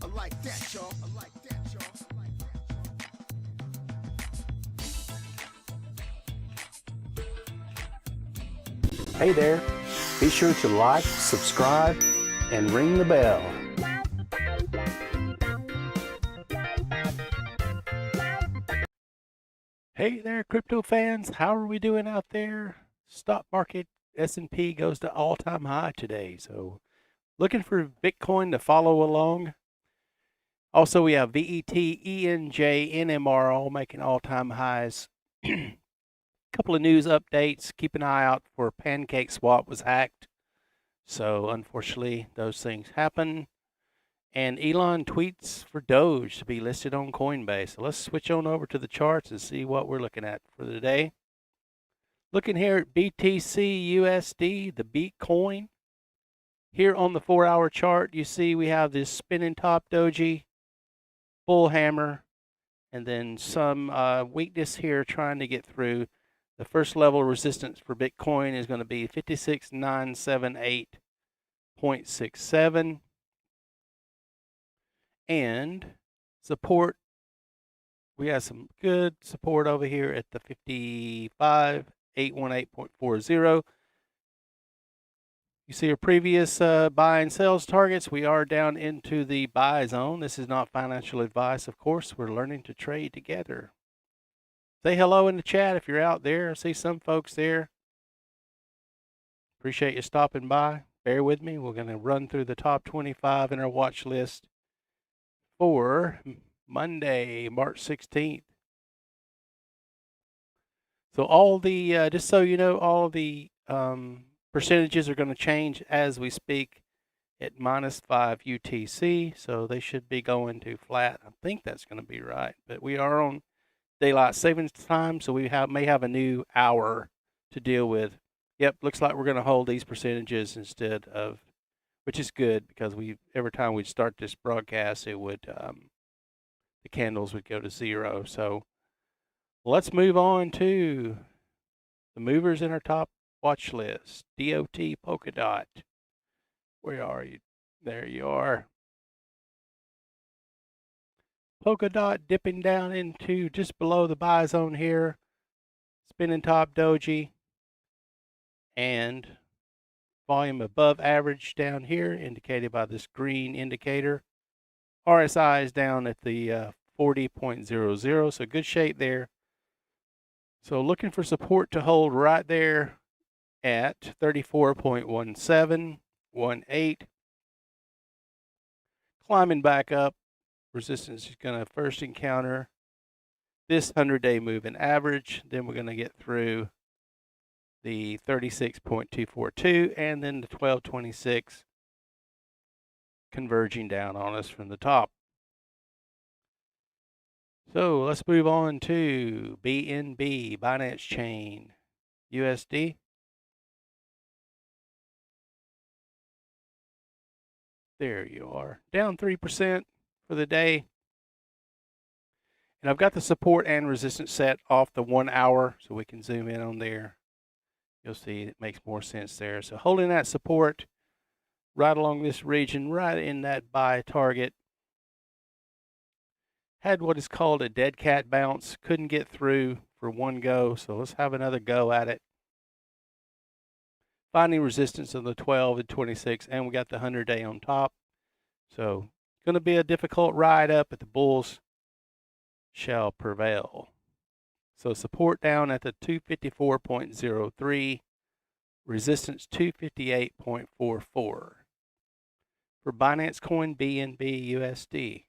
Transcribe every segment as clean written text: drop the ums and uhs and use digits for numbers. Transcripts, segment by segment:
I like that, y'all. I like that, y'all. Hey there, be sure to like, subscribe, and ring the bell. Hey there, crypto fans, how are we doing out there? Stock market S&P goes to all-time high today, so looking for Bitcoin to follow along. Also, we have VET, ENJ, NMR all making all-time highs. Couple of news updates. Keep an eye out for PancakeSwap was hacked. So unfortunately, those things happen. And Elon tweets for DOGE to be listed on CoinBase. So let's switch on over to the charts and see what we're looking at for the day. Looking here at BTC USD, the BTCoin. Here on the 4-hour chart, you see we have this spinning top doji, bull hammer, and then some weakness here trying to get through. The first level resistance for Bitcoin is going to be 56,978.67. And support, we have some good support over here at the 55,818.40. You see our previous buy and sales targets. We are down into the buy zone. This is not financial advice, of course. We're learning to trade together. Say hello in the chat if you're out there. I see some folks there. Appreciate you stopping by. Bear with me. We're going to run through the top 25 in our watch list for Monday, March 16th. So all the, just so you know, all the percentages are going to change as we speak at -5 UTC. So they should be going to flat. I think that's going to be right. But we are on daylight savings time, so we may have a new hour to deal with. Yep, looks like we're going to hold these percentages instead of, which is good because every time we start this broadcast, it would the candles would go to 0. So let's move on to the movers in our top watch list. DOT Polkadot. Where are you? There you are. Polkadot dipping down into just below the buy zone here. Spinning top doji. And volume above average down here, indicated by this green indicator. RSI is down at the 40.00, so good shape there. So looking for support to hold right there at 34.1718. Climbing back up, resistance is going to first encounter this 100-day moving average. Then we're going to get through the 36.242 and then the 1226 converging down on us from the top. So let's move on to BNB, Binance Chain, USD. There you are, down 3% for the day. And I've got the support and resistance set off the 1 hour, so we can zoom in on there. You'll see it makes more sense there. So holding that support right along this region, right in that buy target. Had what is called a dead cat bounce, couldn't get through for one go, so let's have another go at it. Finding resistance on the 12 and 26, and we got the 100-day on top. So it's going to be a difficult ride up, but the bulls shall prevail. So support down at the 254.03, resistance 258.44. For Binance Coin BNB USD.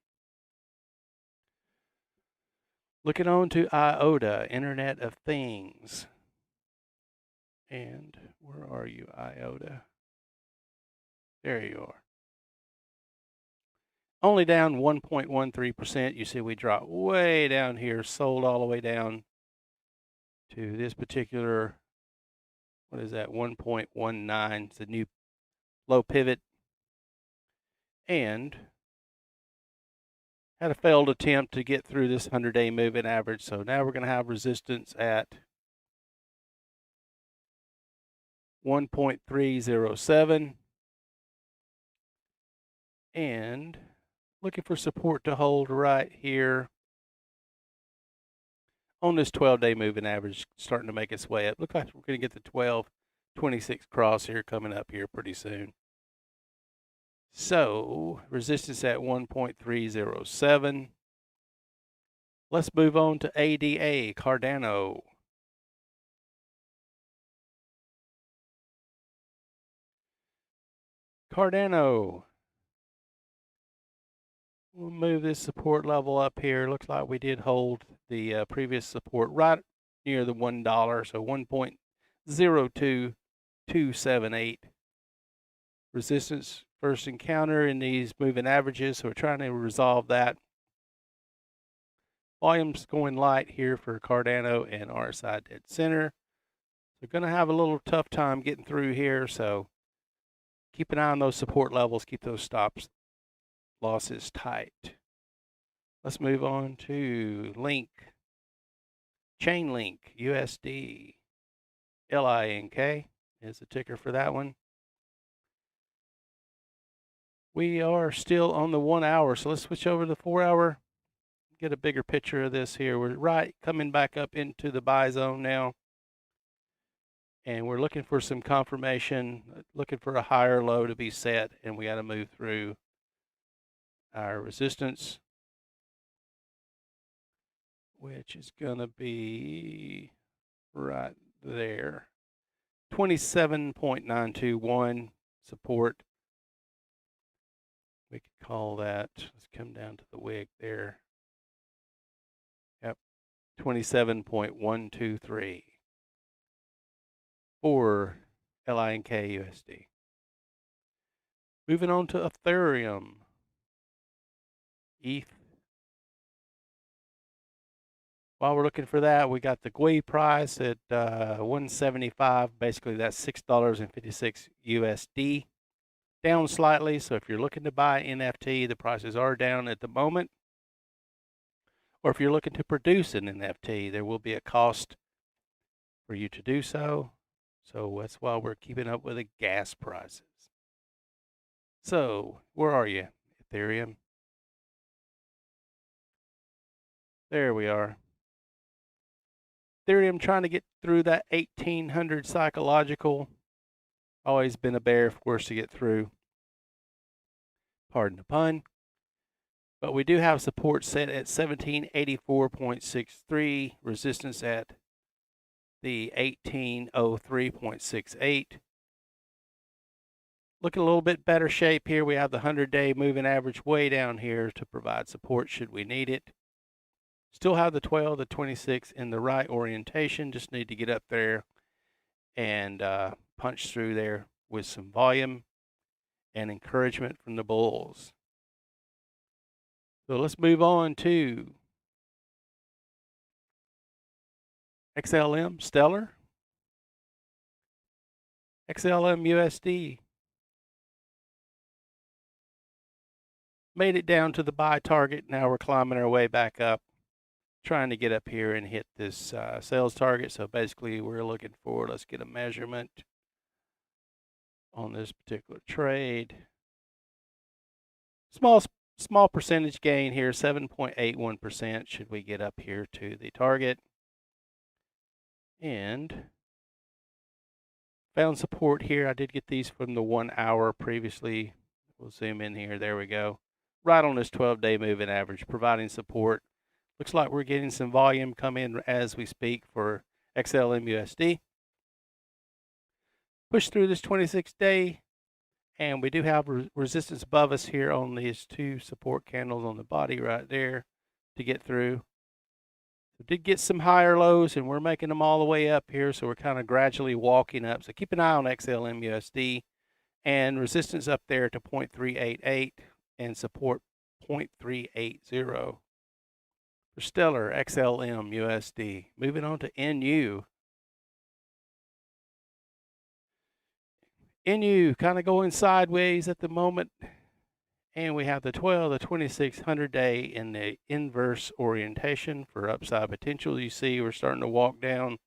Looking on to IOTA, Internet of Things. And where are you, IOTA? There you are. Only down 1.13%. You see we dropped way down here, sold all the way down to this particular, what is that, 1.19. It's a new low pivot. And had a failed attempt to get through this 100-day moving average. So now we're going to have resistance at 1.307. And Looking for support to hold right here on this 12-day moving average, starting to make its way up. Looks like we're going to get the 1226 cross here coming up here pretty soon. So resistance at 1.307. Let's move on to ADA, Cardano. Cardano. We'll move this support level up here. Looks like we did hold the previous support right near the $1, so 1.02278. Resistance first encounter in these moving averages, so we're trying to resolve that. Volume's going light here for Cardano and RSI dead center. They're going to have a little tough time getting through here, so keep an eye on those support levels, keep those stops losses tight. Let's move on to Link, Chainlink, USD, LINK is the ticker for that one. We are still on the 1 hour, so let's switch over to the 4 hour. Get a bigger picture of this here. We're right coming back up into the buy zone now. And we're looking for some confirmation, looking for a higher low to be set, and we got to move through our resistance, which is going to be right there. 27.921 support. We could call that, let's come down to the wick there. Yep, 27.123 for LINK USD. Moving on to Ethereum. ETH. While we're looking for that, we got the Gwei price at 175. Basically, that's $6.56 USD. Down slightly, so if you're looking to buy NFT, the prices are down at the moment. Or if you're looking to produce an NFT, there will be a cost for you to do so. So that's why we're keeping up with the gas prices. So, where are you, Ethereum? There we are. Ethereum trying to get through that 1800 psychological. Always been a bear for us to get through. Pardon the pun. But we do have support set at 1784.63, resistance at the 1803.68. Looking a little bit better shape here. We have the 100-day moving average way down here to provide support should we need it. Still have the 12, the 26 in the right orientation. Just need to get up there and punch through there with some volume and encouragement from the bulls. So let's move on to XLM, Stellar. XLM USD made it down to the buy target. Now we're climbing our way back up, trying to get up here and hit this sales target. So basically we're looking for, let's get a measurement on this particular trade. Small percentage gain here, 7.81% should we get up here to the target. And found support here. I did get these from the 1 hour previously. We'll zoom in here. There we go. Right on this 12-day moving average, providing support. Looks like we're getting some volume come in as we speak for XLM USD. Push through this 26-day, and we do have resistance above us here on these two support candles on the body right there to get through. We did get some higher lows, and we're making them all the way up here, so we're kind of gradually walking up. So keep an eye on XLM USD, and resistance up there to 0.388 and support 0.380 for Stellar XLM USD. Moving on to NU. NU kind of going sideways at the moment, and we have the 12, the 2600 day in the inverse orientation for upside potential. You see we're starting to walk down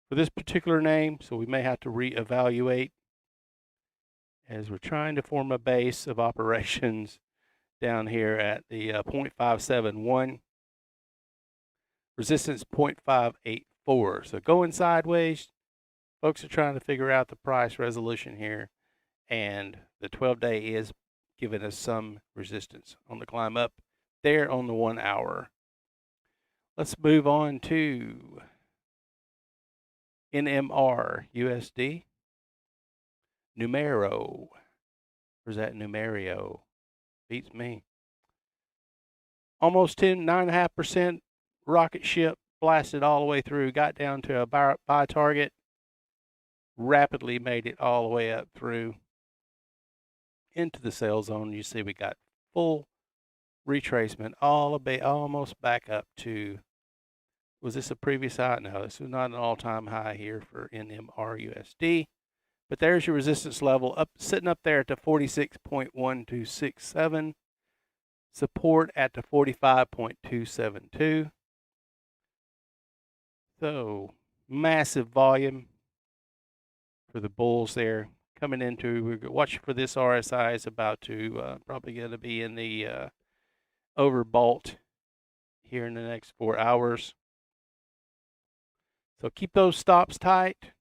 for this particular name, so we may have to reevaluate as we're trying to form a base of operations down here at the 0.571. Resistance 0.584. So going sideways. Folks are trying to figure out the price resolution here, and the 12-day is giving us some resistance on the climb up there on the 1 hour. Let's move on to NMR USD. Numero. Where's that Numerio? Beats me. Almost 9.5% rocket ship blasted all the way through, got down to a buy target, rapidly made it all the way up through into the sell zone. You see we got full retracement almost back up to, was this a previous high? No, this is not an all-time high here for NMR USD. But there's your resistance level, up sitting up there at the 46.1267. Support at the 45.272. So massive volume for the bulls there coming into. We're watching for this RSI is about to probably going to be in the overbought here in the next 4 hours. So keep those stops tight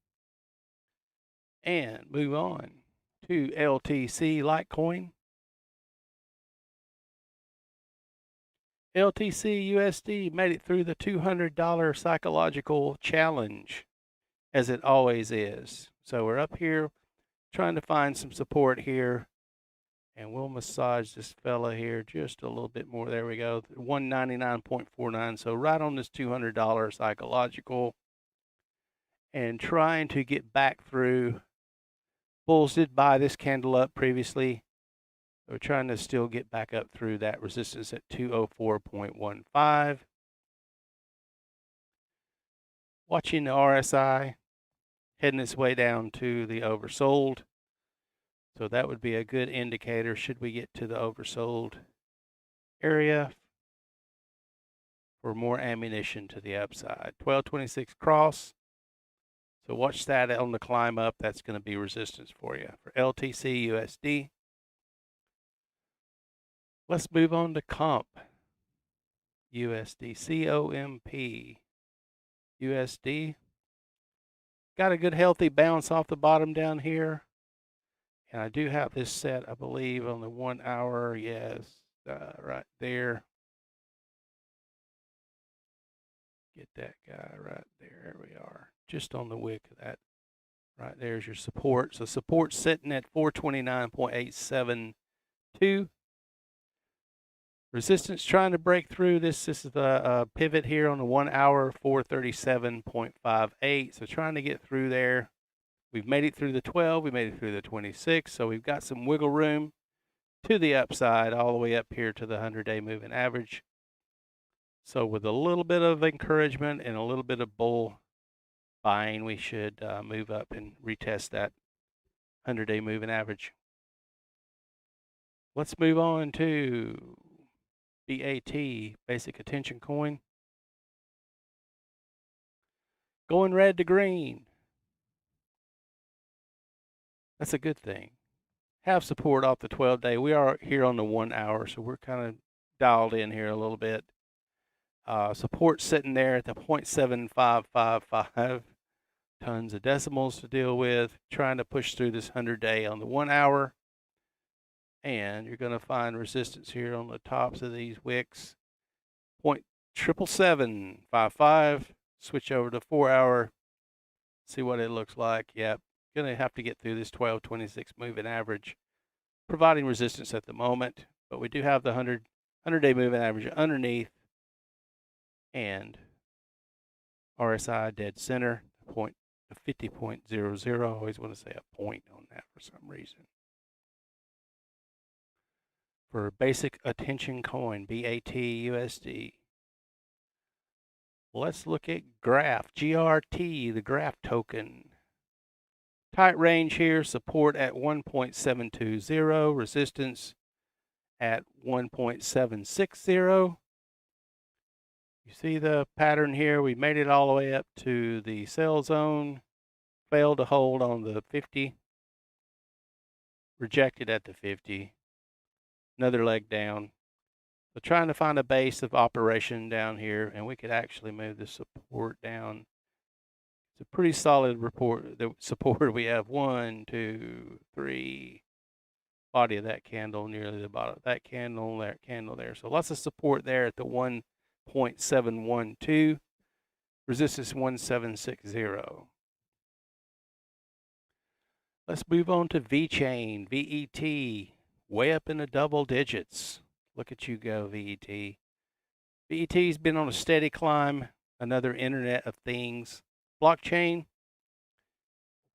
and move on to LTC Litecoin. LTC USD made it through the $200 psychological challenge, as it always is. So we're up here trying to find some support here, and we'll massage this fella here just a little bit more. There we go, 199.49. So right on this $200 psychological, and trying to get back through. Bulls did buy this candle up previously. We're trying to still get back up through that resistance at 204.15. Watching the RSI heading its way down to the oversold. So that would be a good indicator should we get to the oversold area for more ammunition to the upside. 1226 cross. So watch that on the climb up. That's going to be resistance for you for LTC USD. Let's move on to COMP USD, COMP USD. Got a good healthy bounce off the bottom down here. And I do have this set, I believe, on the 1 hour. Yes, right there. Get that guy right there. There we are. Just on the wick of that. Right there's your support. So support's sitting at 429.872. Resistance trying to break through this. This is the pivot here on the 1 hour, 437.58. So trying to get through there. We've made it through the 12. We made it through the 26. So we've got some wiggle room to the upside all the way up here to the 100-day moving average. So with a little bit of encouragement and a little bit of bull buying, we should move up and retest that 100-day moving average. Let's move on to BAT, Basic Attention Coin. Going red to green. That's a good thing. Have support off the 12-day. We are here on the 1 hour, so we're kind of dialed in here a little bit. Support sitting there at the 0.7555. Tons of decimals to deal with. Trying to push through this 100-day on the 1 hour. And you're going to find resistance here on the tops of these wicks. 0.77755. Switch over to 4 hour. See what it looks like. Yep. Going to have to get through this 1226 moving average. Providing resistance at the moment. But we do have the 100-day moving average underneath. And RSI dead center. 50.00. I always want to say a point on that for some reason. For Basic Attention Coin, BAT USD. Let's look at Graph, GRT, the Graph token. Tight range here, support at 1.720, resistance at 1.760. You see the pattern here. We made it all the way up to the sell zone. Failed to hold on the 50. Rejected at the 50. another leg down. So trying to find a base of operation down here, and we could actually move the support down. It's a pretty solid support. We have 1, 2, 3, body of that candle, nearly the bottom of that candle there. So lots of support there at the 1.712, resistance 1760. Let's move on to VeChain, VET, way up in the double digits. Look at you go, VET. VET's been on a steady climb, another Internet of Things blockchain.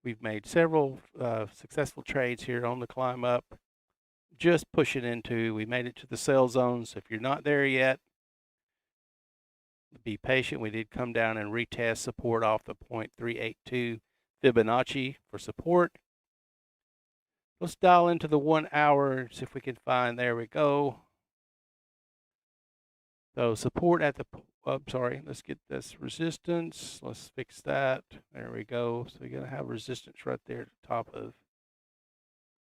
We've made several successful trades here on the climb up. Just pushing into, we made it to the sell zone. So if you're not there yet, be patient. We did come down and retest support off the 0.382 Fibonacci for support. Let's dial into the 1 hour, see if we can find, there we go. So support at the, let's get this resistance. Let's fix that. There we go. So you're gonna have resistance right there at the top of,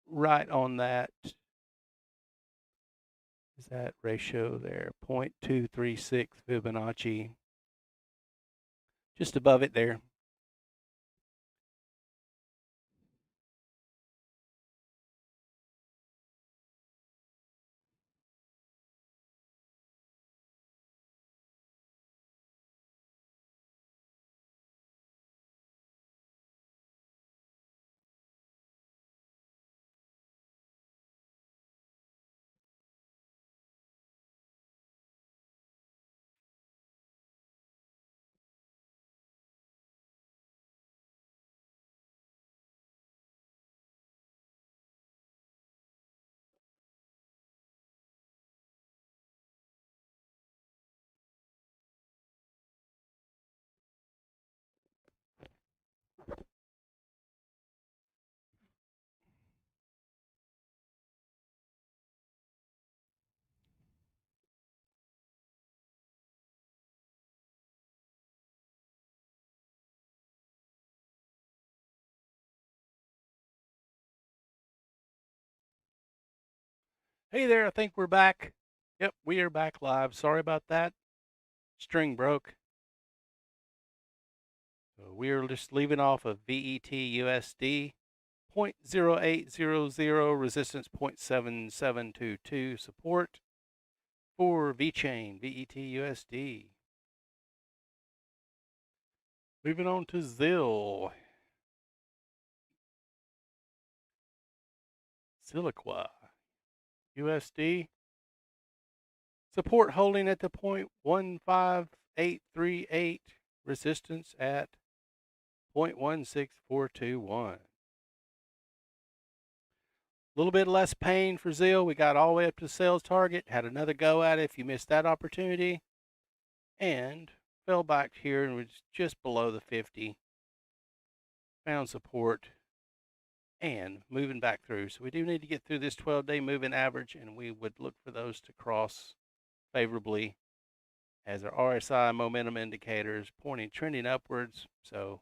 right on that. Is that ratio there? 0.236 Fibonacci. Just above it there. Hey there, I think we're back. Yep, we are back live. Sorry about that. String broke. So we're just leaving off of VET USD, 0.0800, resistance 0.7722, support for VeChain, VET USD. Moving on to ZIL. Siliqua USD. Support holding at the 0.15838, resistance at 0.16421. A little bit less pain for ZIL. We got all the way up to the sales target. Had another go at it if you missed that opportunity. And fell back here and was just below the 50. Found support and moving back through. So we do need to get through this 12-day moving average, and we would look for those to cross favorably as our RSI momentum indicators trending upwards. So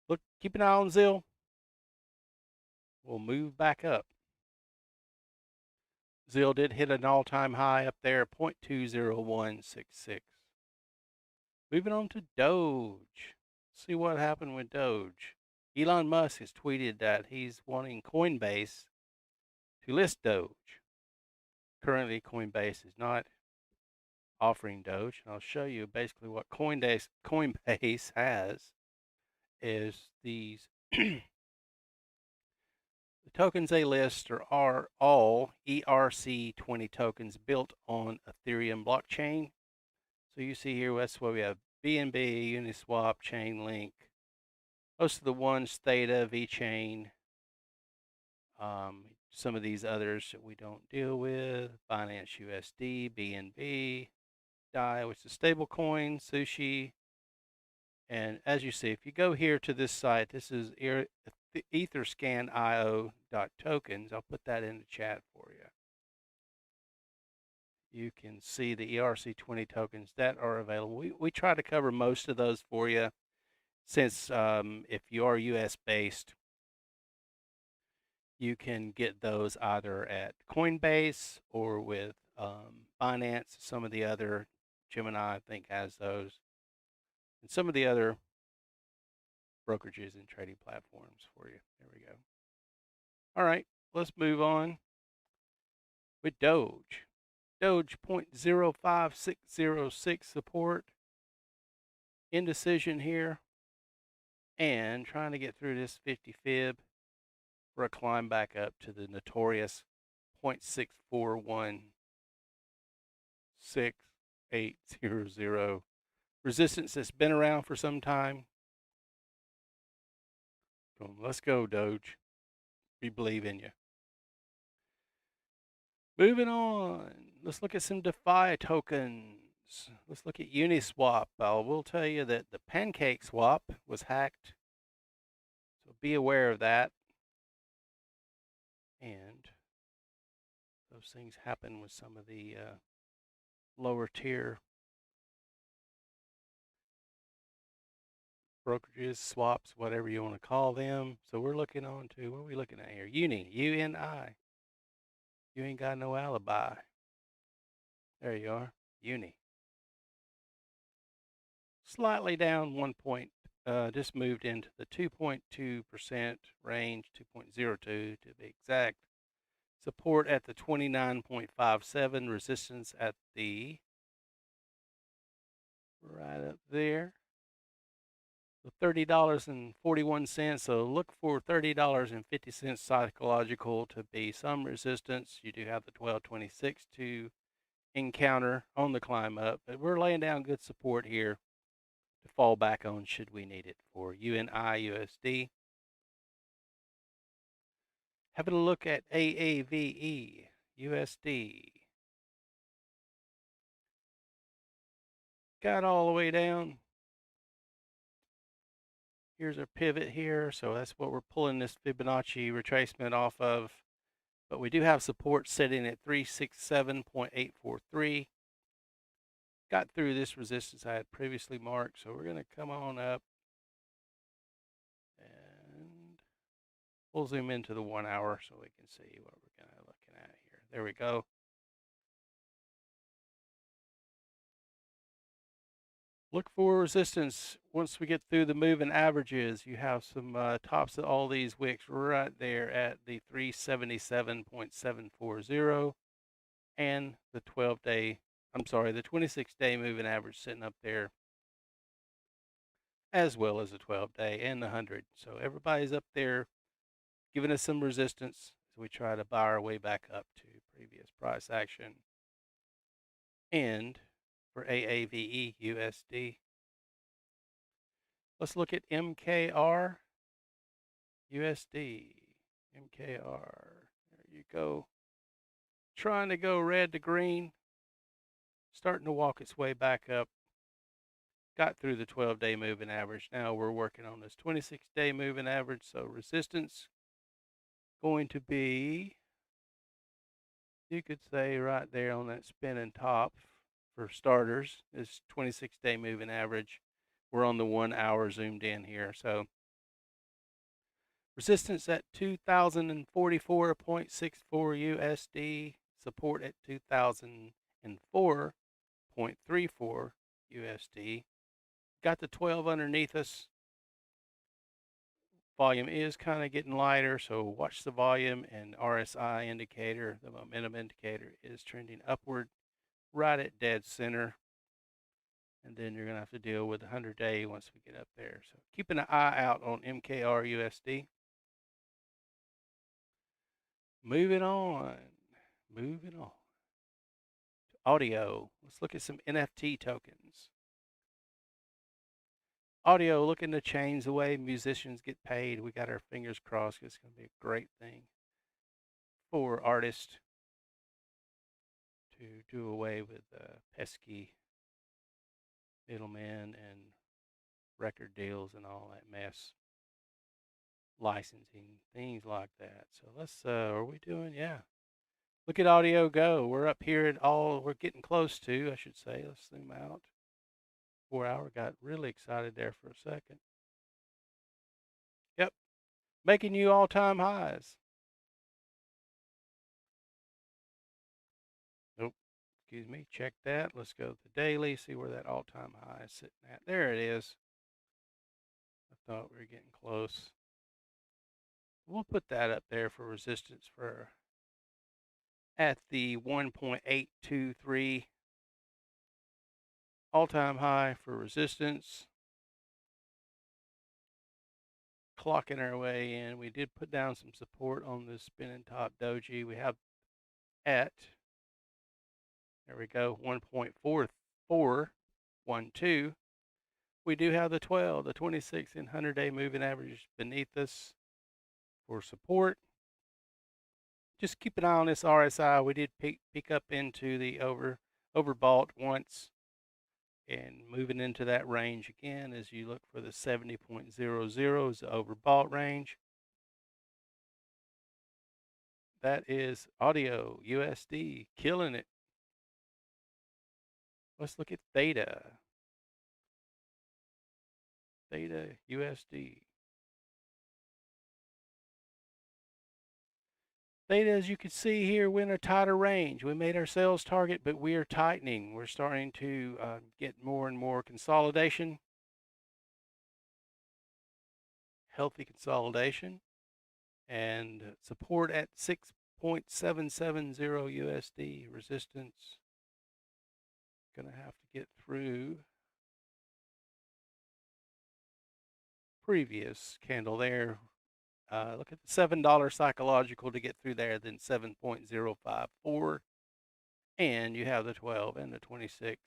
look, keep an eye on ZIL. We'll move back up. ZIL did hit an all-time high up there, 0.20166. Moving on to Doge. See what happened with Doge. Elon Musk has tweeted that he's wanting CoinBase to list Doge. Currently, CoinBase is not offering Doge. And I'll show you basically what CoinBase has is these the tokens they list are all ERC20 tokens built on Ethereum blockchain. So you see here, that's why we have BNB, Uniswap, Chainlink. Most of the ones, THETA, VeChain, some of these others that we don't deal with, Binance USD, BNB, DAI, which is stable coin, Sushi. And as you see, if you go here to this site, this is etherscanio.tokens. I'll put that in the chat for you. You can see the ERC20 tokens that are available. We try to cover most of those for you, since if you are US based, you can get those either at CoinBase or with Binance. Some of the other, Gemini I think has those, and some of the other brokerages and trading platforms for you. There we go. All right, let's move on with Doge. Doge 0.05606 support, indecision here, and trying to get through this 50 fib for a climb back up to the notorious 0.64168800 resistance that's been around for some time. So let's go, Doge. We believe in you. Moving on, let's look at some DeFi tokens. Let's look at Uniswap. I will tell you that the PancakeSwap was hacked, so be aware of that. And those things happen with some of the lower tier brokerages, swaps, whatever you want to call them. So we're looking on to, what are we looking at here? Uni, UNI. You ain't got no alibi. There you are, Uni. Slightly down 1 point, just moved into the 2.2% range, 2.02 to be exact. Support at the 29.57, resistance at the right up there. So $30.41. So look for $30.50 psychological to be some resistance. You do have the 1226 to encounter on the climb up, but we're laying down good support here to fall back on should we need it for UNI USD. Having a look at AAVE USD. Got all the way down. Here's our pivot here, so that's what we're pulling this Fibonacci retracement off of. But we do have support sitting at 367.843. Got through this resistance I had previously marked, so we're going to come on up and we'll zoom into the 1 hour so we can see what we're kind of looking at here. There we go. Look for resistance once we get through the moving averages. You have some tops of all these wicks right there at the 377.740 and the 12-day, I'm sorry, the 26-day moving average sitting up there, as well as the 12-day and the 100. So everybody's up there giving us some resistance as we try to buy our way back up to previous price action. And for AAVE USD, let's look at MKR USD. MKR, there you go. Trying to go red to green, starting to walk its way back up. Got through the 12-day moving average. Now we're working on this 26-day moving average. So resistance going to be, you could say right there on that spinning top for starters, is 26-day moving average. We're on the 1 hour zoomed in here. So resistance at 2044.64 USD, support at 2004.34 USD. Got the 12 underneath us. Volume is kind of getting lighter, so watch the volume, and RSI indicator, the momentum indicator, is trending upward right at dead center. And then you're going to have to deal with the 100-day once we get up there. So keeping an eye out on MKR USD. Moving on. Audio. Let's look at some NFT tokens. Audio looking to change the way musicians get paid. We got our fingers crossed. It's going to be a great thing for artists to do away with pesky middlemen and record deals and all that mess. Licensing, things like that. So let's, are we doing? Yeah. Look at audio go. We're up here at all, we're getting close to, I should say. Let's zoom out. 4 hour, got really excited there for a second. Yep, making new all-time highs. excuse me, check that. Let's go to the daily, see where that all-time high is sitting at. There it is. I thought we were getting close. We'll put that up there for resistance for at the 1.823 all-time high for resistance. Clocking our way in. We did put down some support on the spinning top doji. We have at, there we go, 1.4412. We do have the 12, the 26 and 100-day moving average beneath us for support. Just keep an eye on this RSI. We did peek up into the overbought once and moving into that range again as you look for the 70.00 is the overbought range. That is audio USD killing it. Let's look at THETA. THETA USD. THETA, as you can see here, we're in a tighter range. We made our sales target, but we are tightening. We're starting to get more and more consolidation. Healthy consolidation. And support at 6.770 USD. Resistance. Gonna have to get through previous candle there. Look at the $7 psychological to get through there, then 7.054. And you have the 12 and the 26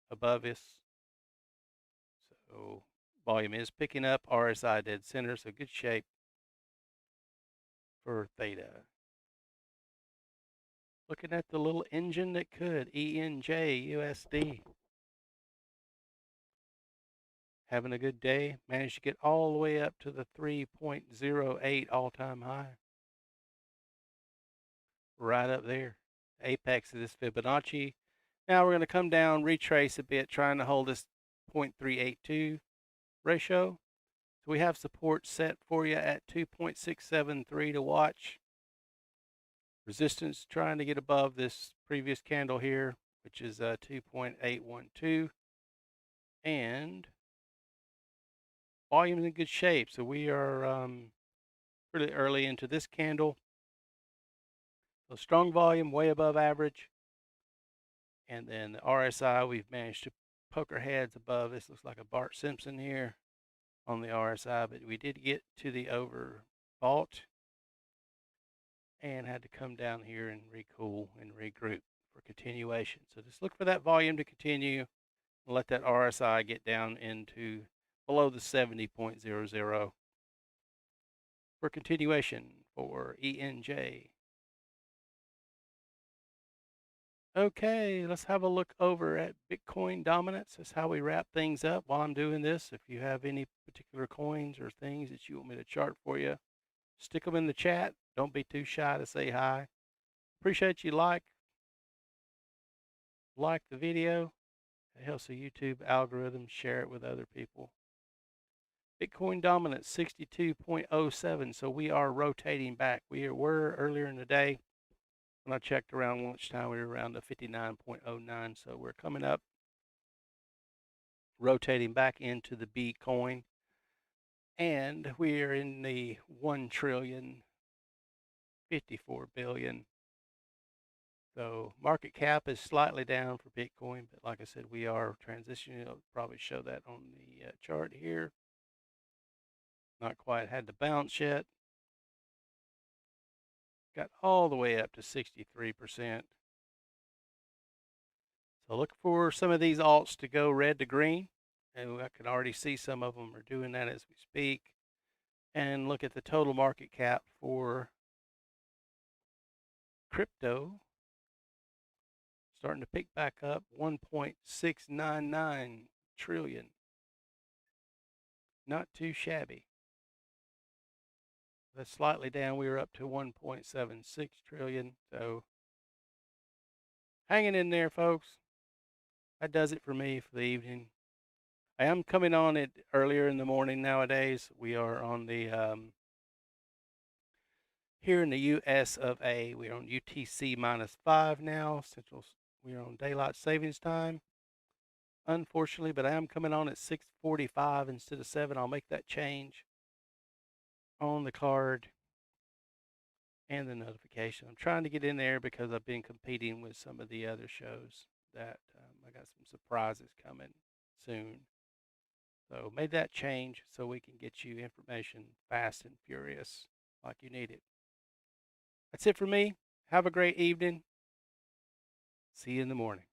above us. So volume is picking up. RSI dead center, so good shape for THETA. Looking at the little engine that could, ENJ USD. Having a good day. Managed to get all the way up to the 3.08 all-time high. Right up there. Apex of this Fibonacci. Now we're going to come down, retrace a bit, trying to hold this 0.382 ratio. So we have support set for you at 2.673 to watch. Resistance trying to get above this previous candle here, which is 2.812. And volume is in good shape, so we are pretty early into this candle. So strong volume, way above average. And then the RSI, we've managed to poke our heads above. This looks like a Bart Simpson here on the RSI, but we did get to the overbought and had to come down here and recool and regroup for continuation. So just look for that volume to continue and let that RSI get down into below the 70.00 for continuation for ENJ. Okay, let's have a look over at Bitcoin Dominance. That's how we wrap things up while I'm doing this. If you have any particular coins or things that you want me to chart for you, stick them in the chat. Don't be too shy to say hi. Appreciate you like the video. It helps the YouTube algorithm share it with other people. Bitcoin Dominance 62.07, so we are rotating back. We were earlier in the day. When I checked around lunchtime, we were around the 59.09, so we're coming up, rotating back into the B coin, and we are in the 1,054,000,000,000. So market cap is slightly down for Bitcoin, but like I said, we are transitioning. I'll probably show that on the chart here. Not quite had the bounce yet. Got all the way up to 63%. So look for some of these alts to go red to green. And I can already see some of them are doing that as we speak. And look at the total market cap for crypto. Starting to pick back up, 1.699 trillion. Not too shabby. That's slightly down. We were up to 1.76 trillion. So hanging in there, folks. That does it for me for the evening. I am coming on it earlier in the morning nowadays. We are on the here in the US of A. We're on UTC -5 now, Central We're on daylight savings time, unfortunately, but I am coming on at 6:45 instead of 7. I'll make that change on the card and the notification. I'm trying to get in there because I've been competing with some of the other shows that I got some surprises coming soon. So made that change so we can get you information fast and furious like you need it. That's it for me. Have a great evening. See you in the morning.